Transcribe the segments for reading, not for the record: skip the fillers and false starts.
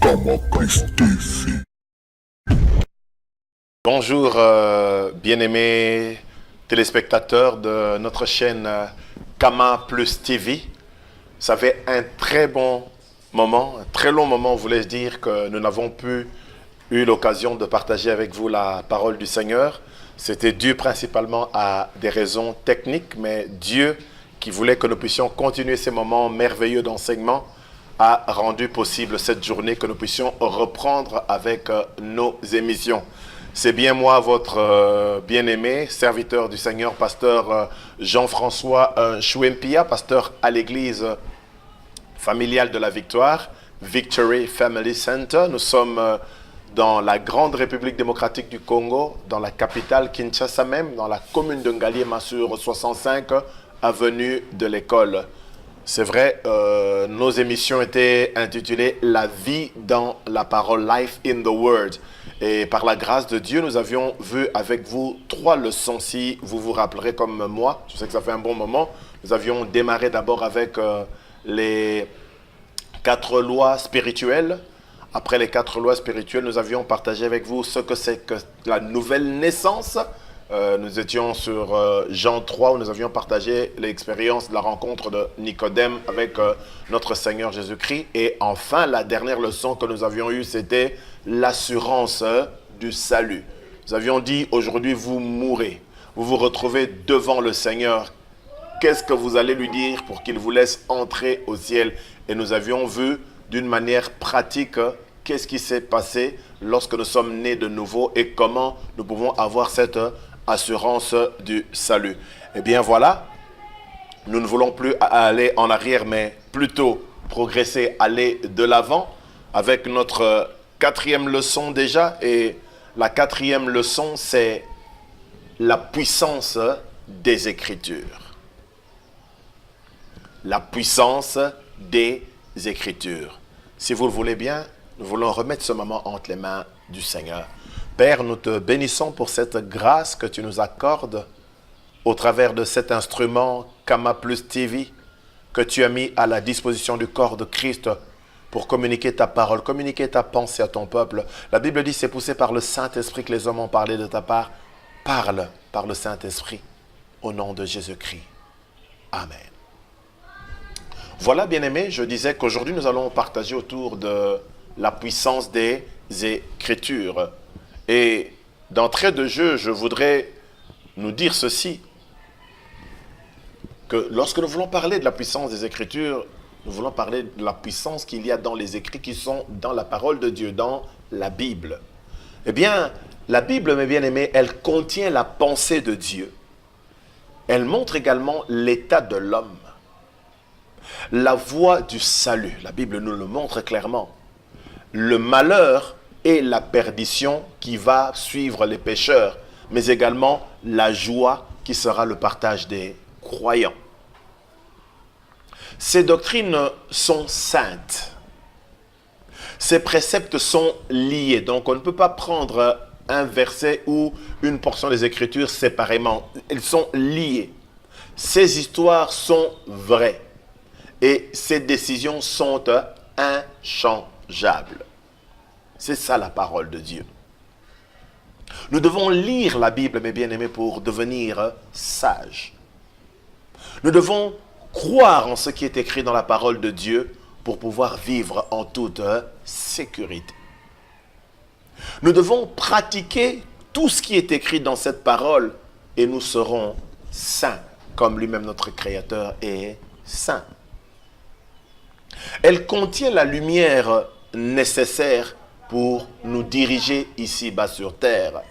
Kamaplus TV. Bonjour bien-aimés téléspectateurs de notre chaîne Kamaplus TV. Ça fait un très bon moment, un très long moment, voulais-je dire, que nous n'avons plus eu l'occasion de partager avec vous la parole du Seigneur. C'était dû principalement à des raisons techniques, mais Dieu, qui voulait que nous puissions continuer ces moments merveilleux d'enseignement, a rendu possible cette journée que nous puissions reprendre avec nos émissions. C'est bien moi, votre bien-aimé, serviteur du Seigneur, pasteur Jean-François Chouempia, pasteur à l'église familiale de la Victoire, Victory Family Center. Nous sommes dans la grande République démocratique du Congo, dans la capitale Kinshasa même, dans la commune de Ngaliema sur 65, avenue de l'École. C'est vrai, nos émissions étaient intitulées « La vie dans la parole »,« Life in the Word ». Et par la grâce de Dieu, nous avions vu avec vous 3 leçons, si vous vous rappellerez comme moi. Je sais que ça fait un bon moment. Nous avions démarré d'abord avec les 4 lois spirituelles. Après les 4 lois spirituelles, nous avions partagé avec vous ce que c'est que la nouvelle naissance. Nous étions sur Jean 3 où nous avions partagé l'expérience de la rencontre de Nicodème avec notre Seigneur Jésus-Christ. Et enfin, la dernière leçon que nous avions eue, c'était l'assurance du salut. Nous avions dit, aujourd'hui vous mourrez, vous vous retrouvez devant le Seigneur. Qu'est-ce que vous allez lui dire pour qu'il vous laisse entrer au ciel? Et nous avions vu d'une manière pratique qu'est-ce qui s'est passé lorsque nous sommes nés de nouveau et comment nous pouvons avoir cette assurance du salut. Eh bien voilà, nous ne voulons plus aller en arrière, mais plutôt progresser, aller de l'avant avec notre 4e leçon déjà. Et la 4e leçon, c'est la puissance des Écritures. La puissance des Écritures. Si vous le voulez bien, nous voulons remettre ce moment entre les mains du Seigneur. Père, nous te bénissons pour cette grâce que tu nous accordes au travers de cet instrument Kamaplus TV que tu as mis à la disposition du corps de Christ pour communiquer ta parole, communiquer ta pensée à ton peuple. La Bible dit, c'est poussé par le Saint-Esprit que les hommes ont parlé de ta part. Parle par le Saint-Esprit au nom de Jésus-Christ. Amen. Voilà, bien-aimés, je disais qu'aujourd'hui, nous allons partager autour de la puissance des Écritures. Et d'entrée de jeu, je voudrais nous dire ceci, que lorsque nous voulons parler de la puissance des Écritures, nous voulons parler de la puissance qu'il y a dans les écrits qui sont dans la parole de Dieu, dans la Bible. Eh bien, la Bible, mes bien-aimés, elle contient la pensée de Dieu. Elle montre également l'état de l'homme. La voie du salut, la Bible nous le montre clairement. Le malheur et la perdition qui va suivre les pécheurs, mais également la joie qui sera le partage des croyants. Ces doctrines sont saintes. Ces préceptes sont liés. Donc on ne peut pas prendre un verset ou une portion des Écritures séparément. Elles sont liées. Ces histoires sont vraies. Et ces décisions sont inchangeables. C'est ça la parole de Dieu. Nous devons lire la Bible, mes bien-aimés, pour devenir sages. Nous devons croire en ce qui est écrit dans la parole de Dieu pour pouvoir vivre en toute sécurité. Nous devons pratiquer tout ce qui est écrit dans cette parole et nous serons saints, comme lui-même notre Créateur est saint. Elle contient la lumière nécessaire pour nous diriger ici-bas sur terre.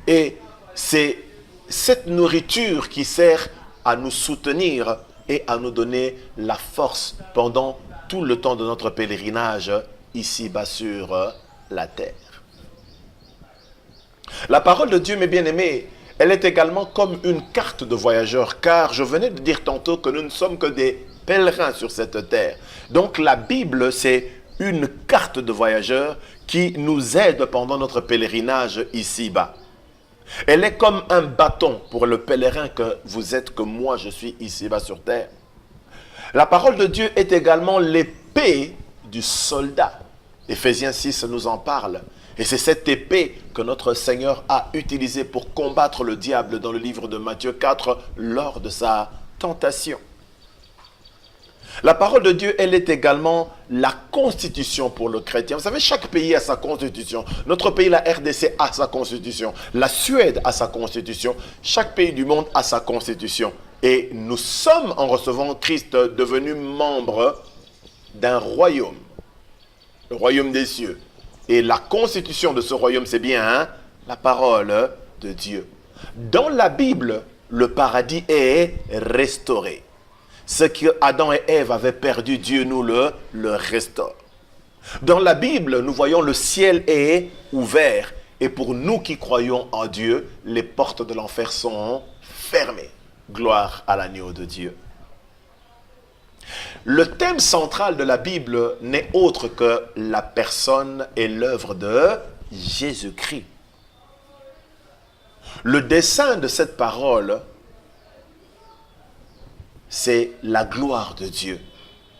Et c'est cette nourriture qui sert à nous soutenir et à nous donner la force pendant tout le temps de notre pèlerinage ici-bas sur la terre. La parole de Dieu, mes bien-aimés, elle est également comme une carte de voyageur, car je venais de dire tantôt que nous ne sommes que des pèlerins sur cette terre. Donc la Bible, c'est une carte de voyageur qui nous aide pendant notre pèlerinage ici-bas. Elle est comme un bâton pour le pèlerin que vous êtes, que moi je suis ici-bas sur terre. La parole de Dieu est également l'épée du soldat. Éphésiens 6 nous en parle. Et c'est cette épée que notre Seigneur a utilisée pour combattre le diable dans le livre de Matthieu 4 lors de sa tentation. La parole de Dieu, elle est également la constitution pour le chrétien. Vous savez, chaque pays a sa constitution. Notre pays, la RDC, a sa constitution. La Suède a sa constitution. Chaque pays du monde a sa constitution. Et nous sommes, en recevant Christ, devenus membres d'un royaume. Le royaume des cieux. Et la constitution de ce royaume, c'est bien la parole de Dieu. Dans la Bible, le paradis est restauré. Ce que Adam et Ève avaient perdu, Dieu nous le restaure. Dans la Bible, nous voyons le ciel est ouvert. Et pour nous qui croyons en Dieu, les portes de l'enfer sont fermées. Gloire à l'agneau de Dieu. Le thème central de la Bible n'est autre que la personne et l'œuvre de Jésus-Christ. Le dessein de cette parole, c'est la gloire de Dieu.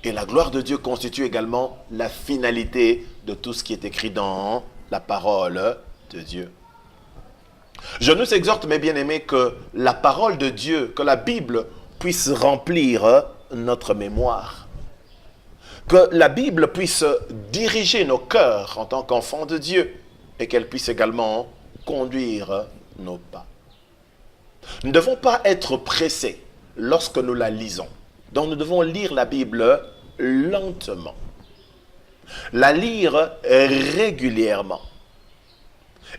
Et la gloire de Dieu constitue également la finalité de tout ce qui est écrit dans la parole de Dieu. Je nous exhorte, mes bien-aimés, que la parole de Dieu, que la Bible puisse remplir notre mémoire. Que la Bible puisse diriger nos cœurs en tant qu'enfants de Dieu et qu'elle puisse également conduire nos pas. Nous ne devons pas être pressés lorsque nous la lisons. Donc nous devons lire la Bible lentement. La lire régulièrement.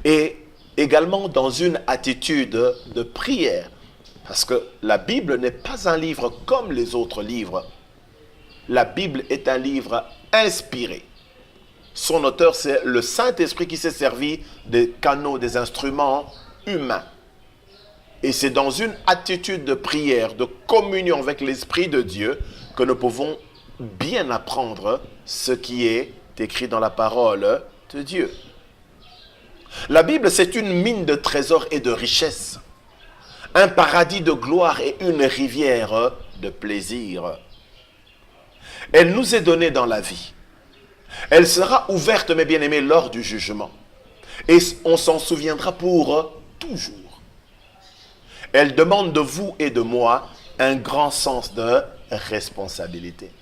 Et également dans une attitude de prière. Parce que la Bible n'est pas un livre comme les autres livres. La Bible est un livre inspiré. Son auteur, c'est le Saint-Esprit qui s'est servi des canaux, des instruments humains. Et c'est dans une attitude de prière, de communion avec l'Esprit de Dieu que nous pouvons bien apprendre ce qui est écrit dans la parole de Dieu. La Bible, c'est une mine de trésors et de richesses, un paradis de gloire et une rivière de plaisir. Elle nous est donnée dans la vie. Elle sera ouverte, mes bien-aimés, lors du jugement. Et on s'en souviendra pour toujours. Elle demande de vous et de moi un grand sens de responsabilité.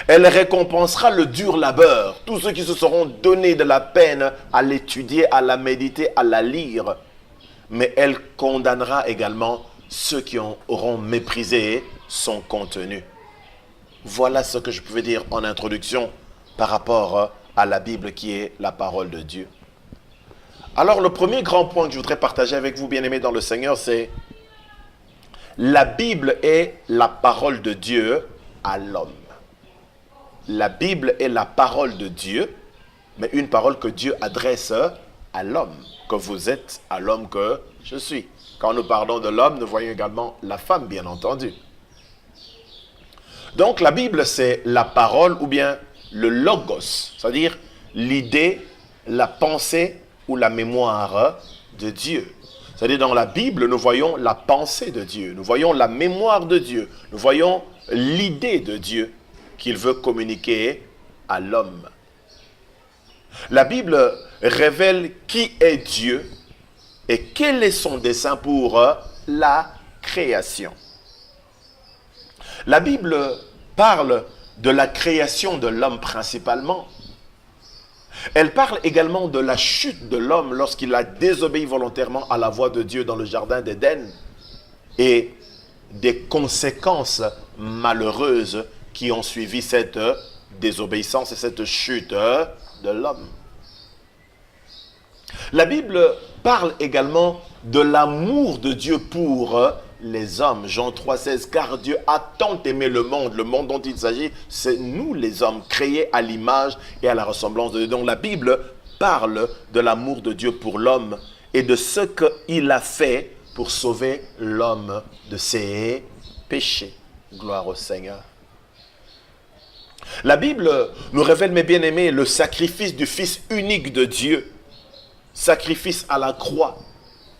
Elle récompensera le dur labeur, tous ceux qui se seront donné de la peine à l'étudier, à la méditer, à la lire. Mais elle condamnera également ceux qui auront méprisé son contenu. Voilà ce que je pouvais dire en introduction par rapport à la Bible qui est la parole de Dieu. Alors le premier grand point que je voudrais partager avec vous, bien-aimés dans le Seigneur, c'est la Bible est la parole de Dieu à l'homme. La Bible est la parole de Dieu, mais une parole que Dieu adresse à l'homme, que vous êtes à l'homme que je suis. Quand nous parlons de l'homme, nous voyons également la femme, bien entendu. Donc la Bible, c'est la parole ou bien le logos, c'est-à-dire l'idée, la pensée ou la mémoire de Dieu. C'est-à-dire dans la Bible, nous voyons la pensée de Dieu, nous voyons la mémoire de Dieu, nous voyons l'idée de Dieu qu'il veut communiquer à l'homme. La Bible révèle qui est Dieu et quel est son dessein pour la création. La Bible parle de la création de l'homme principalement. Elle parle également de la chute de l'homme lorsqu'il a désobéi volontairement à la voix de Dieu dans le jardin d'Éden et des conséquences malheureuses qui ont suivi cette désobéissance et cette chute de l'homme. La Bible parle également de l'amour de Dieu pour les hommes. Jean 3,16, car Dieu a tant aimé le monde dont il s'agit, c'est nous les hommes, créés à l'image et à la ressemblance de Dieu. Donc la Bible parle de l'amour de Dieu pour l'homme et de ce qu'il a fait pour sauver l'homme de ses péchés. Gloire au Seigneur. La Bible nous révèle, mes bien-aimés, le sacrifice du Fils unique de Dieu, sacrifice à la croix,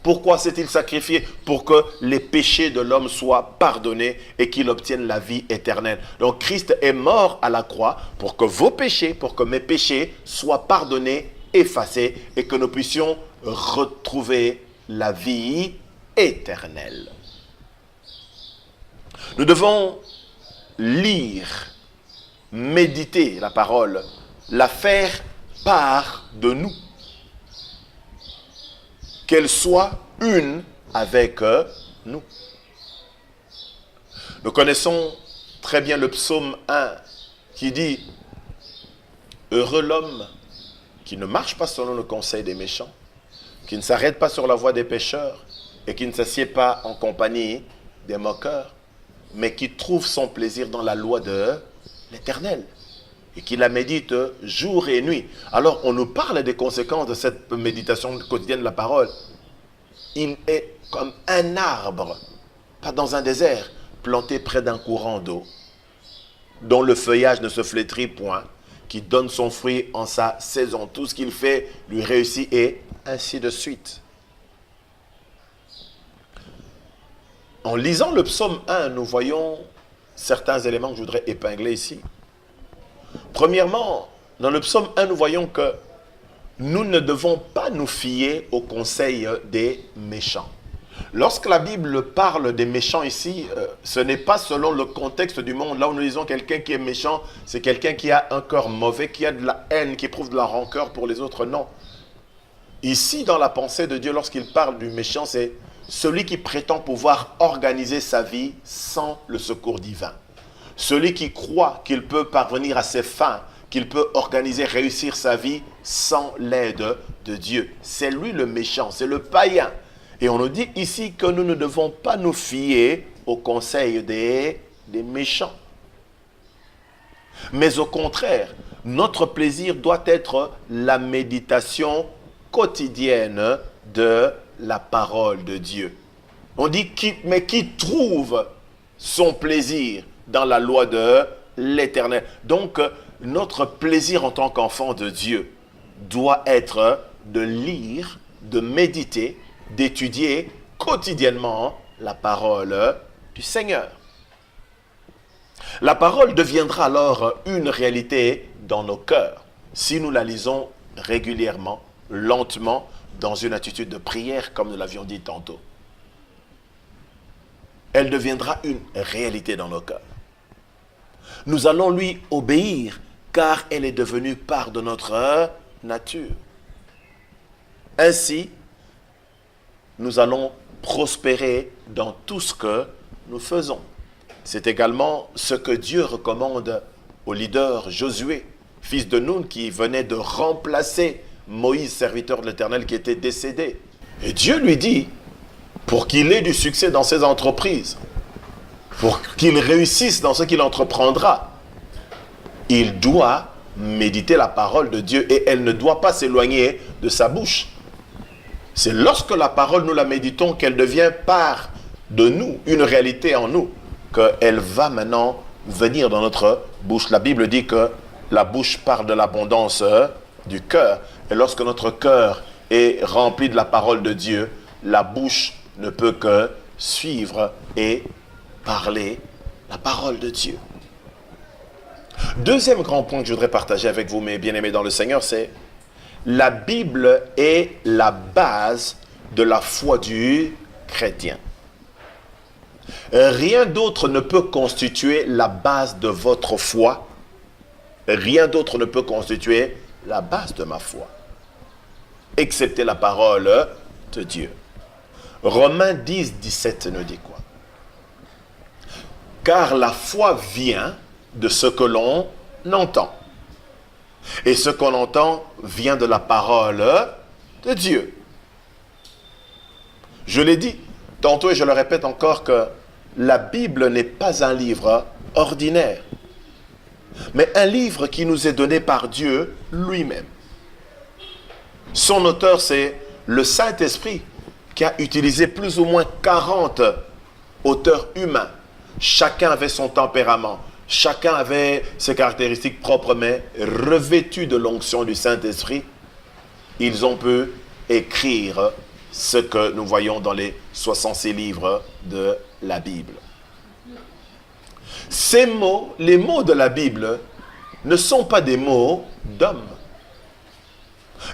Pourquoi s'est-il sacrifié? Pour que les péchés de l'homme soient pardonnés et qu'il obtienne la vie éternelle. Donc Christ est mort à la croix pour que vos péchés, pour que mes péchés soient pardonnés, effacés et que nous puissions retrouver la vie éternelle. Nous devons lire, méditer la parole, la faire part de nous. Qu'elle soit une avec nous. Nous connaissons très bien le psaume 1 qui dit « Heureux l'homme qui ne marche pas selon le conseil des méchants, qui ne s'arrête pas sur la voie des pécheurs et qui ne s'assied pas en compagnie des moqueurs, mais qui trouve son plaisir dans la loi de l'Éternel et qui la médite jour et nuit. » Alors, on nous parle des conséquences de cette méditation quotidienne de la parole. Il est comme un arbre, pas dans un désert, planté près d'un courant d'eau, dont le feuillage ne se flétrit point, qui donne son fruit en sa saison. Tout ce qu'il fait lui réussit et ainsi de suite. En lisant le psaume 1, nous voyons certains éléments que je voudrais épingler ici. Premièrement, dans le psaume 1, nous voyons que nous ne devons pas nous fier au conseil des méchants. Lorsque la Bible parle des méchants ici, ce n'est pas selon le contexte du monde. Là où nous disons quelqu'un qui est méchant, c'est quelqu'un qui a un cœur mauvais, qui a de la haine, qui éprouve de la rancœur pour les autres. Non. Ici, dans la pensée de Dieu, lorsqu'il parle du méchant, c'est celui qui prétend pouvoir organiser sa vie sans le secours divin. Celui qui croit qu'il peut parvenir à ses fins, qu'il peut organiser, réussir sa vie sans l'aide de Dieu. C'est lui le méchant, c'est le païen. Et on nous dit ici que nous ne devons pas nous fier au conseil des méchants. Mais au contraire, notre plaisir doit être la méditation quotidienne de la parole de Dieu. On dit, mais qui trouve son plaisir dans la loi de l'Éternel. Donc, notre plaisir en tant qu'enfant de Dieu doit être de lire, de méditer, d'étudier quotidiennement la parole du Seigneur. La parole deviendra alors une réalité dans nos cœurs si nous la lisons régulièrement, lentement, dans une attitude de prière, comme nous l'avions dit tantôt. Elle deviendra une réalité dans nos cœurs. Nous allons lui obéir, car elle est devenue part de notre nature. Ainsi, nous allons prospérer dans tout ce que nous faisons. C'est également ce que Dieu recommande au leader Josué, fils de Nun, qui venait de remplacer Moïse, serviteur de l'Éternel, qui était décédé. Et Dieu lui dit, pour qu'il ait du succès dans ses entreprises, pour qu'il réussisse dans ce qu'il entreprendra, il doit méditer la parole de Dieu et elle ne doit pas s'éloigner de sa bouche. C'est lorsque la parole, nous la méditons, qu'elle devient part de nous, une réalité en nous, qu'elle va maintenant venir dans notre bouche. La Bible dit que la bouche parle de l'abondance du cœur. Et lorsque notre cœur est rempli de la parole de Dieu, la bouche ne peut que suivre et parler la parole de Dieu. Deuxième grand point que je voudrais partager avec vous, mes bien-aimés dans le Seigneur, c'est la Bible est la base de la foi du chrétien. Rien d'autre ne peut constituer la base de votre foi. Rien d'autre ne peut constituer la base de ma foi, excepté la parole de Dieu. Romains 10, 17 nous dit quoi? Car la foi vient de ce que l'on entend. Et ce qu'on entend vient de la parole de Dieu. Je l'ai dit tantôt et je le répète encore que la Bible n'est pas un livre ordinaire, mais un livre qui nous est donné par Dieu lui-même. Son auteur, c'est le Saint-Esprit qui a utilisé plus ou moins 40 auteurs humains. Chacun avait son tempérament. Chacun avait ses caractéristiques propres, mais revêtus de l'onction du Saint-Esprit, ils ont pu écrire ce que nous voyons dans les 66 livres de la Bible. Ces mots, les mots de la Bible, ne sont pas des mots d'hommes.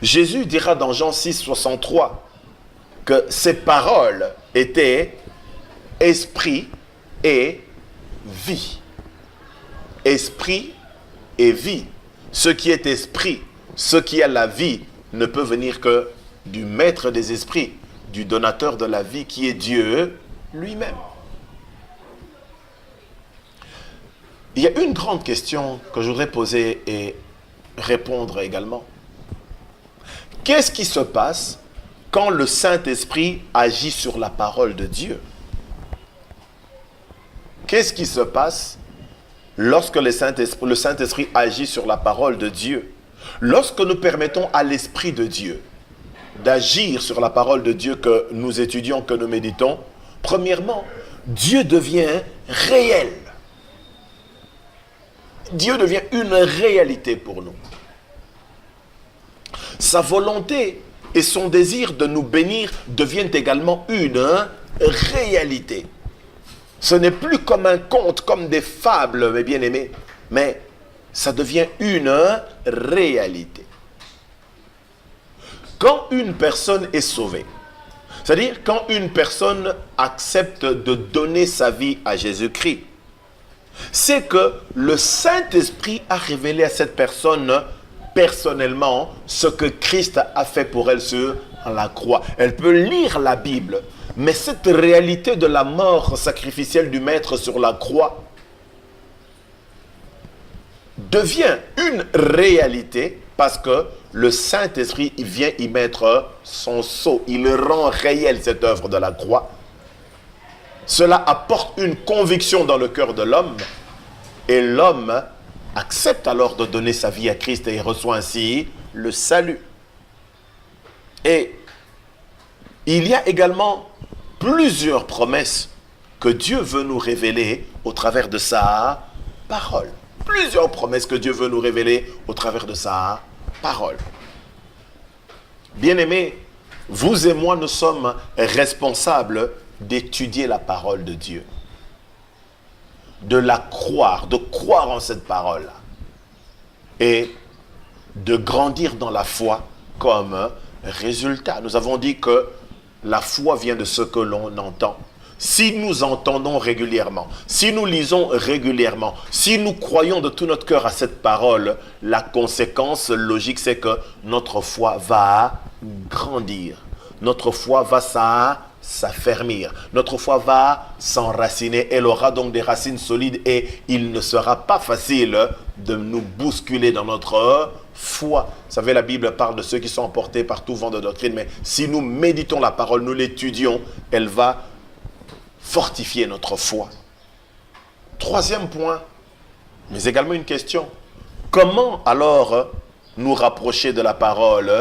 Jésus dira dans Jean 6, 63 que ces paroles étaient esprit et vie. Esprit et vie. Ce qui est esprit, ce qui a la vie, ne peut venir que du maître des esprits, du donateur de la vie qui est Dieu lui-même. Il y a une grande question que je voudrais poser et répondre également. Qu'est-ce qui se passe quand le Saint-Esprit agit sur la parole de Dieu? Qu'est-ce qui se passe lorsque le Saint-Esprit agit sur la parole de Dieu? Lorsque nous permettons à l'Esprit de Dieu d'agir sur la parole de Dieu que nous étudions, que nous méditons, premièrement, Dieu devient réel. Dieu devient une réalité pour nous. Sa volonté et son désir de nous bénir deviennent également une réalité. Ce n'est plus comme un conte, comme des fables, mes bien-aimés, mais ça devient une réalité. Quand une personne est sauvée, c'est-à-dire quand une personne accepte de donner sa vie à Jésus-Christ, c'est que le Saint-Esprit a révélé à cette personne personnellement ce que Christ a fait pour elle sur la croix. Elle peut lire la Bible, mais cette réalité de la mort sacrificielle du Maître sur la croix devient une réalité parce que le Saint-Esprit vient y mettre son sceau. Il rend réelle cette œuvre de la croix. Cela apporte une conviction dans le cœur de l'homme et l'homme accepte alors de donner sa vie à Christ et il reçoit ainsi le salut. Et il y a également plusieurs promesses que Dieu veut nous révéler au travers de sa parole. Plusieurs promesses que Dieu veut nous révéler au travers de sa parole. Bien-aimés, vous et moi, nous sommes responsables d'étudier la parole de Dieu. De la croire, de croire en cette parole et de grandir dans la foi comme résultat. Nous avons dit que la foi vient de ce que l'on entend. Si nous entendons régulièrement, si nous lisons régulièrement, si nous croyons de tout notre cœur à cette parole, la conséquence logique, c'est que notre foi va grandir. Notre foi va s'affermir. Notre foi va s'enraciner. Elle aura donc des racines solides et il ne sera pas facile de nous bousculer dans notre foi. Vous savez, la Bible parle de ceux qui sont emportés par tout vent de doctrine, mais si nous méditons la parole, nous l'étudions, elle va fortifier notre foi. Troisième point, mais également une question. Comment alors nous rapprocher de la parole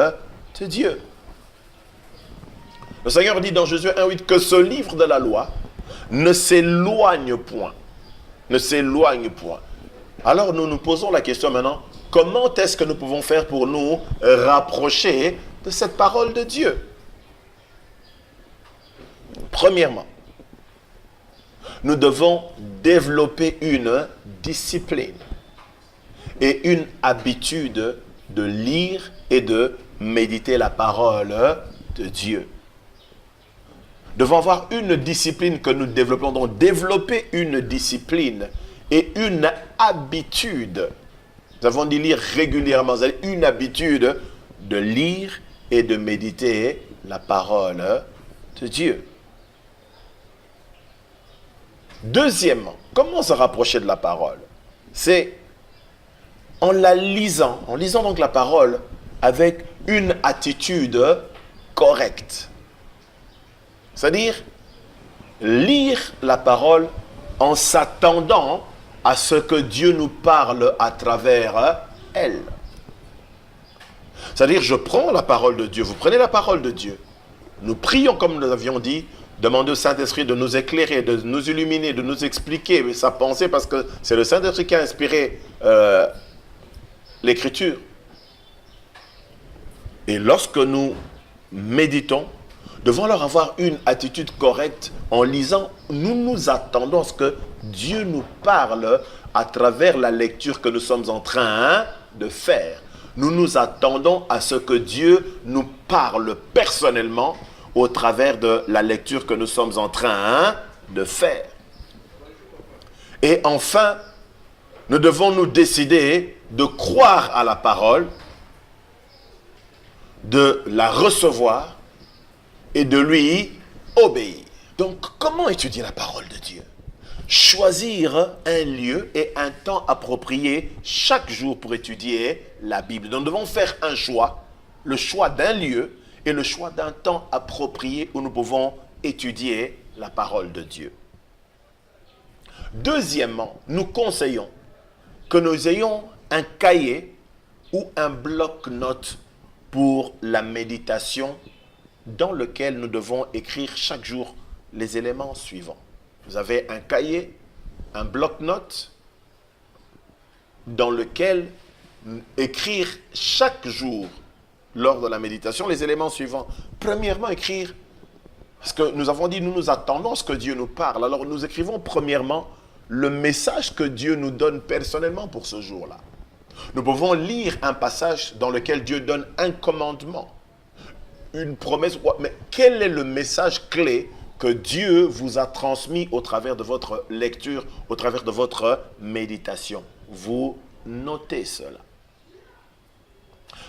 de Dieu? Le Seigneur dit dans Josué 1,8 que ce livre de la loi ne s'éloigne point. Ne s'éloigne point. Alors nous nous posons la question maintenant, comment est-ce que nous pouvons faire pour nous rapprocher de cette parole de Dieu? Premièrement, nous devons développer une discipline et une habitude de lire et de méditer la parole de Dieu. Nous devons avoir une discipline que nous développons. Donc, développer une discipline et une habitude. Nous avons dit lire régulièrement. Une habitude de lire et de méditer la parole de Dieu. Deuxièmement, comment se rapprocher de la parole? C'est en la lisant. En lisant donc la parole avec une attitude correcte. C'est-à-dire, lire la parole en s'attendant à ce que Dieu nous parle à travers elle. C'est-à-dire, je prends la parole de Dieu, vous prenez la parole de Dieu. Nous prions comme nous avions dit, demandez au Saint-Esprit de nous éclairer, de nous illuminer, de nous expliquer sa pensée, parce que c'est le Saint-Esprit qui a inspiré l'Écriture. Et lorsque nous méditons, devons alors avoir une attitude correcte en lisant. Nous nous attendons à ce que Dieu nous parle à travers la lecture que nous sommes en train de faire. Nous nous attendons à ce que Dieu nous parle personnellement au travers de la lecture que nous sommes en train de faire. Et enfin, nous devons nous décider de croire à la parole, de la recevoir et de lui obéir. Donc, comment étudier la parole de Dieu? Choisir un lieu et un temps approprié chaque jour pour étudier la Bible. Donc, nous devons faire un choix, le choix d'un lieu et le choix d'un temps approprié où nous pouvons étudier la parole de Dieu. Deuxièmement, nous conseillons que nous ayons un cahier ou un bloc-notes pour la méditation dans lequel nous devons écrire chaque jour les éléments suivants. Vous avez un cahier, un bloc-notes dans lequel écrire chaque jour lors de la méditation les éléments suivants. Premièrement, écrire, parce que nous avons dit, nous nous attendons à ce que Dieu nous parle. Alors nous écrivons premièrement le message que Dieu nous donne personnellement pour ce jour-là. Nous pouvons lire un passage dans lequel Dieu donne un commandement, une promesse, mais quel est le message clé que Dieu vous a transmis au travers de votre lecture, au travers de votre méditation? Vous notez cela.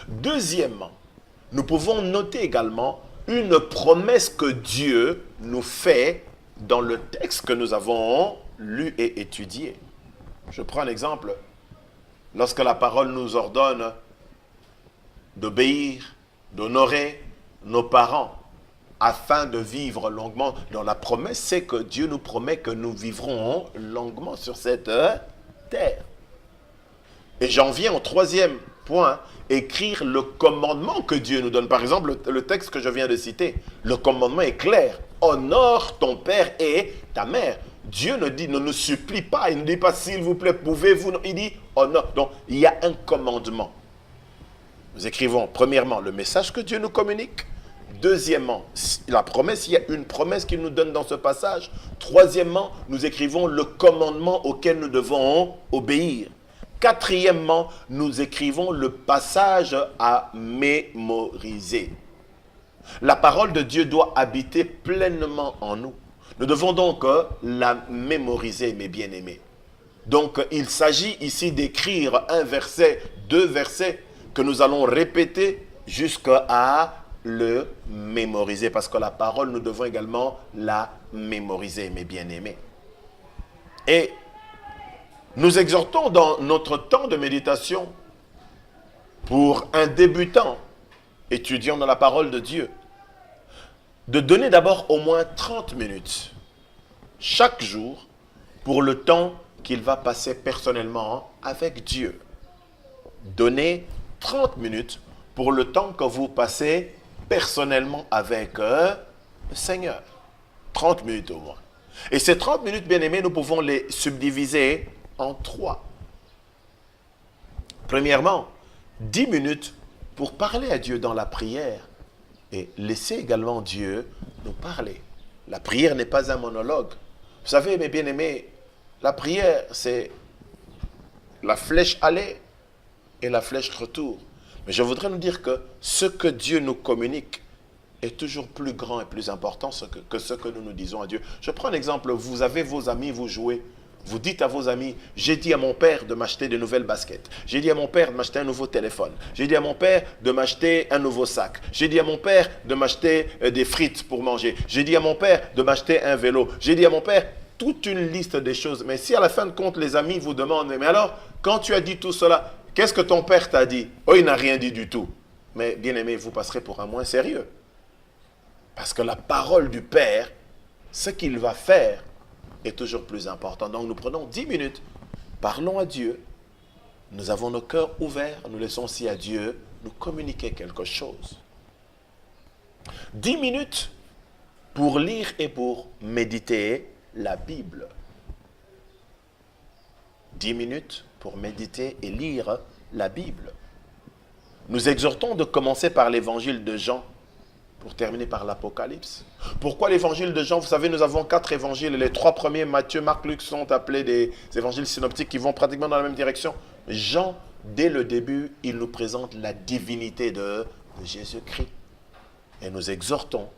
Deuxièmement, nous pouvons noter également une promesse que Dieu nous fait dans le texte que nous avons lu et étudié. Je prends un exemple. Lorsque la parole nous ordonne d'obéir, d'honorer nos parents afin de vivre longuement, dans la promesse, c'est que Dieu nous promet que nous vivrons longuement sur cette terre. Et j'en viens au troisième point, écrire le commandement que Dieu nous donne. Par exemple, le texte que je viens de citer, le commandement est clair. Honore ton père et ta mère. Dieu ne nous supplie pas, il ne dit pas s'il vous plaît, pouvez-vous, il dit honore. Donc, il y a un commandement. Nous écrivons premièrement le message que Dieu nous communique. Deuxièmement, la promesse, il y a une promesse qu'il nous donne dans ce passage. Troisièmement, nous écrivons le commandement auquel nous devons obéir. Quatrièmement, nous écrivons le passage à mémoriser. La parole de Dieu doit habiter pleinement en nous. Nous devons donc la mémoriser, mes bien-aimés. Donc, il s'agit ici d'écrire un verset, deux versets que nous allons répéter jusqu'à le mémoriser. Parce que la parole, nous devons également la mémoriser, mes bien-aimés. Et nous exhortons dans notre temps de méditation, pour un débutant, étudiant dans la parole de Dieu, de donner d'abord au moins 30 minutes chaque jour pour le temps qu'il va passer personnellement avec Dieu. Donnez 30 minutes pour le temps que vous passez personnellement avec le Seigneur. 30 minutes au moins. Et ces 30 minutes, bien aimés, nous pouvons les subdiviser en 3. Premièrement, 10 minutes pour parler à Dieu dans la prière et laisser également Dieu nous parler. La prière n'est pas un monologue. Vous savez, mes bien-aimés, la prière, c'est la flèche aller et la flèche retour. Mais je voudrais nous dire que ce que Dieu nous communique est toujours plus grand et plus important que ce que nous nous disons à Dieu. Je prends un exemple. Vous avez vos amis, vous jouez. Vous dites à vos amis, j'ai dit à mon père de m'acheter de nouvelles baskets. J'ai dit à mon père de m'acheter un nouveau téléphone. J'ai dit à mon père de m'acheter un nouveau sac. J'ai dit à mon père de m'acheter des frites pour manger. J'ai dit à mon père de m'acheter un vélo. J'ai dit à mon père toute une liste des choses. Mais si à la fin de compte, les amis vous demandent, mais alors, quand tu as dit tout cela, qu'est-ce que ton père t'a dit? Oh, il n'a rien dit du tout. Mais bien aimé, vous passerez pour un moins sérieux. Parce que la parole du Père, ce qu'il va faire, est toujours plus important. Donc nous prenons 10 minutes, parlons à Dieu, nous avons nos cœurs ouverts, nous laissons aussi à Dieu nous communiquer quelque chose. 10 minutes pour lire et pour méditer la Bible. 10 minutes pour méditer et lire la Bible. Nous exhortons de commencer par l'évangile de Jean, pour terminer par l'Apocalypse. Pourquoi l'évangile de Jean? Vous savez, nous avons 4 évangiles. Les 3 premiers, Matthieu, Marc, Luc, sont appelés des évangiles synoptiques qui vont pratiquement dans la même direction. Jean, dès le début, il nous présente la divinité de Jésus-Christ. Et nous exhortons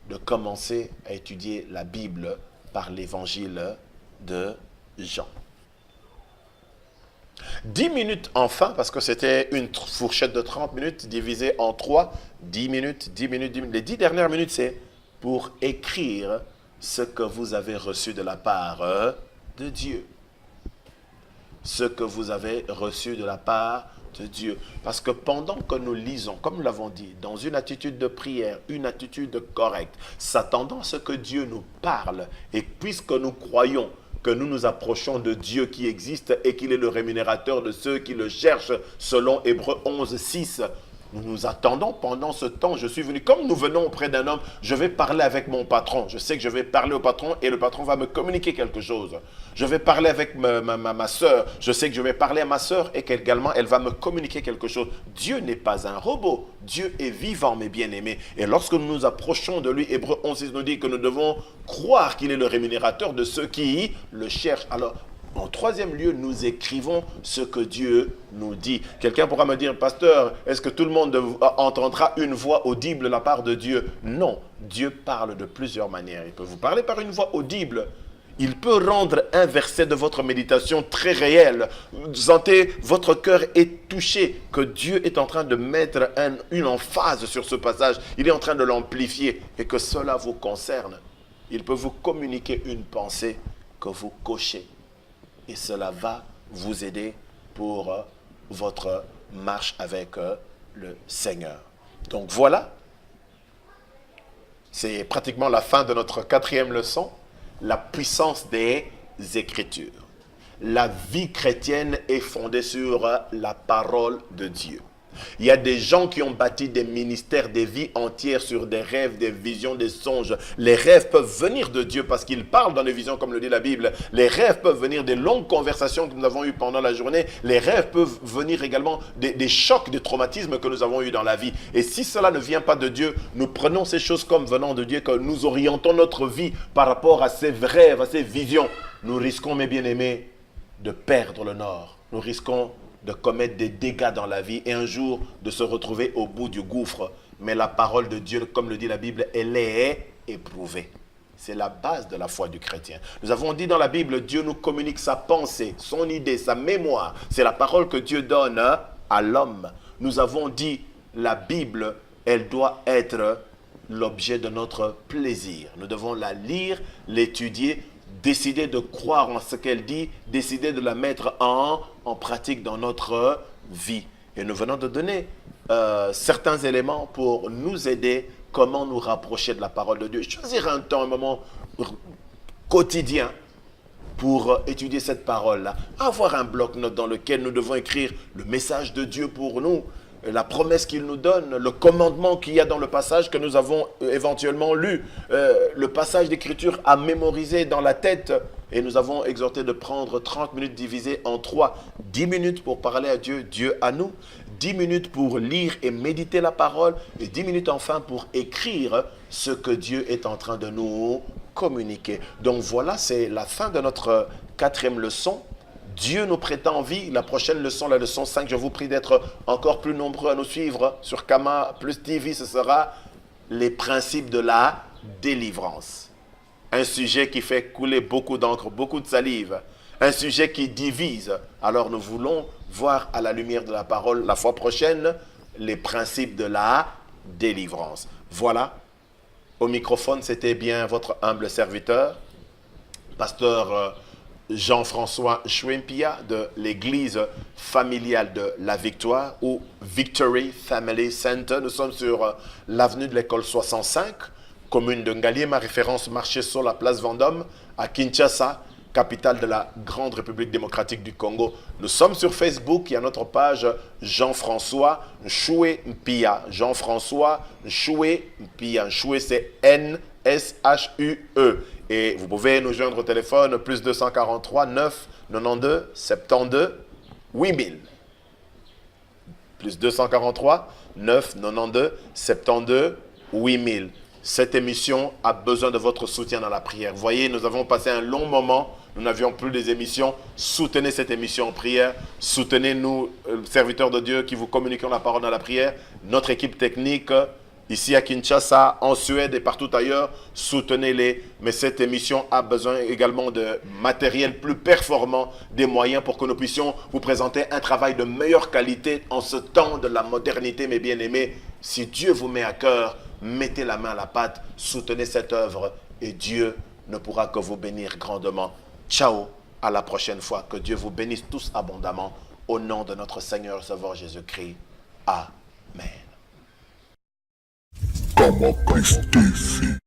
de commencer à étudier la Bible par l'évangile de Jean. 10 minutes enfin, parce que c'était une fourchette de 30 minutes divisée en 3, 10 minutes, 10 minutes, 10 minutes. Les 10 dernières minutes, c'est pour écrire ce que vous avez reçu de la part de Dieu. Ce que vous avez reçu de la part de Dieu. Parce que pendant que nous lisons, comme nous l'avons dit, dans une attitude de prière, une attitude correcte, s'attendant à ce que Dieu nous parle, et puisque nous croyons que nous nous approchons de Dieu qui existe et qu'il est le rémunérateur de ceux qui le cherchent, selon Hébreux 11, 6. Nous nous attendons pendant ce temps. Je suis venu, comme nous venons auprès d'un homme, je vais parler avec mon patron. Je sais que je vais parler au patron et le patron va me communiquer quelque chose. Je vais parler avec ma soeur. Je sais que je vais parler à ma soeur et qu'également elle va me communiquer quelque chose. Dieu n'est pas un robot. Dieu est vivant, mes bien-aimés. Et lorsque nous nous approchons de lui, Hébreux 11 nous dit que nous devons croire qu'il est le rémunérateur de ceux qui le cherchent. Alors, en troisième lieu, nous écrivons ce que Dieu nous dit. Quelqu'un pourra me dire, pasteur, est-ce que tout le monde entendra une voix audible de la part de Dieu? Non, Dieu parle de plusieurs manières. Il peut vous parler par une voix audible. Il peut rendre un verset de votre méditation très réel. Vous sentez, votre cœur est touché, que Dieu est en train de mettre une emphase sur ce passage. Il est en train de l'amplifier et que cela vous concerne. Il peut vous communiquer une pensée que vous cochez. Et cela va vous aider pour votre marche avec le Seigneur. Donc voilà, c'est pratiquement la fin de notre 4e leçon, la puissance des Écritures. La vie chrétienne est fondée sur la parole de Dieu. Il y a des gens qui ont bâti des ministères, des vies entières sur des rêves, des visions, des songes. Les rêves peuvent venir de Dieu parce qu'il parle dans les visions, comme le dit la Bible. Les rêves peuvent venir des longues conversations que nous avons eues pendant la journée. Les rêves peuvent venir également des chocs, des traumatismes que nous avons eus dans la vie. Et si cela ne vient pas de Dieu, nous prenons ces choses comme venant de Dieu, que nous orientons notre vie par rapport à ces rêves, à ces visions. Nous risquons, mes bien-aimés, de perdre le nord. Nous risquons de commettre des dégâts dans la vie et un jour de se retrouver au bout du gouffre. Mais la parole de Dieu, comme le dit la Bible, elle est éprouvée. C'est la base de la foi du chrétien. Nous avons dit dans la Bible, Dieu nous communique sa pensée, son idée, sa mémoire. C'est la parole que Dieu donne à l'homme. Nous avons dit, la Bible, elle doit être l'objet de notre plaisir. Nous devons la lire, l'étudier, décider de croire en ce qu'elle dit, décider de la mettre en pratique dans notre vie. Et nous venons de donner certains éléments pour nous aider comment nous rapprocher de la parole de Dieu. Choisir un temps, un moment quotidien pour étudier cette parole-là. Avoir un bloc-notes dans lequel nous devons écrire le message de Dieu pour nous, la promesse qu'il nous donne, le commandement qu'il y a dans le passage que nous avons éventuellement lu, le passage d'écriture à mémoriser dans la tête. Et nous avons exhorté de prendre 30 minutes divisées en 3. 10 minutes pour parler à Dieu, Dieu à nous. 10 minutes pour lire et méditer la parole. Et 10 minutes enfin pour écrire ce que Dieu est en train de nous communiquer. Donc voilà, c'est la fin de notre 4e leçon. Dieu nous prétend vie. La prochaine leçon, la leçon 5, je vous prie d'être encore plus nombreux à nous suivre sur Kama plus TV. Ce sera les principes de la délivrance. Un sujet qui fait couler beaucoup d'encre, beaucoup de salive. Un sujet qui divise. Alors nous voulons voir à la lumière de la parole la fois prochaine les principes de la délivrance. Voilà. Au microphone, c'était bien votre humble serviteur, pasteur Jean-François Chouempia de l'église familiale de la Victoire ou Victory Family Center. Nous sommes sur l'avenue de l'école 65, commune de Ngalié, ma référence marché sur la place Vendôme à Kinshasa, capitale de la Grande République démocratique du Congo. Nous sommes sur Facebook, il y a notre page Jean-François Chouempia. Jean-François Chouempia. Choué, c'est N-S-H-U-E. Et vous pouvez nous joindre au téléphone plus 243 9 92 72 8000. Plus 243 9 92 72 8000. Cette émission a besoin de votre soutien dans la prière. Voyez, nous avons passé un long moment. Nous n'avions plus des émissions. Soutenez cette émission en prière. Soutenez-nous, serviteurs de Dieu, qui vous communiquons la parole dans la prière. Notre équipe technique, ici à Kinshasa, en Suède et partout ailleurs, soutenez-les. Mais cette émission a besoin également de matériel plus performant, des moyens pour que nous puissions vous présenter un travail de meilleure qualité en ce temps de la modernité, mes bien-aimés. Si Dieu vous met à cœur, mettez la main à la pâte, soutenez cette œuvre et Dieu ne pourra que vous bénir grandement. Ciao, à la prochaine fois. Que Dieu vous bénisse tous abondamment. Au nom de notre Seigneur et Sauveur Jésus-Christ. Amen. Kama Christ TV.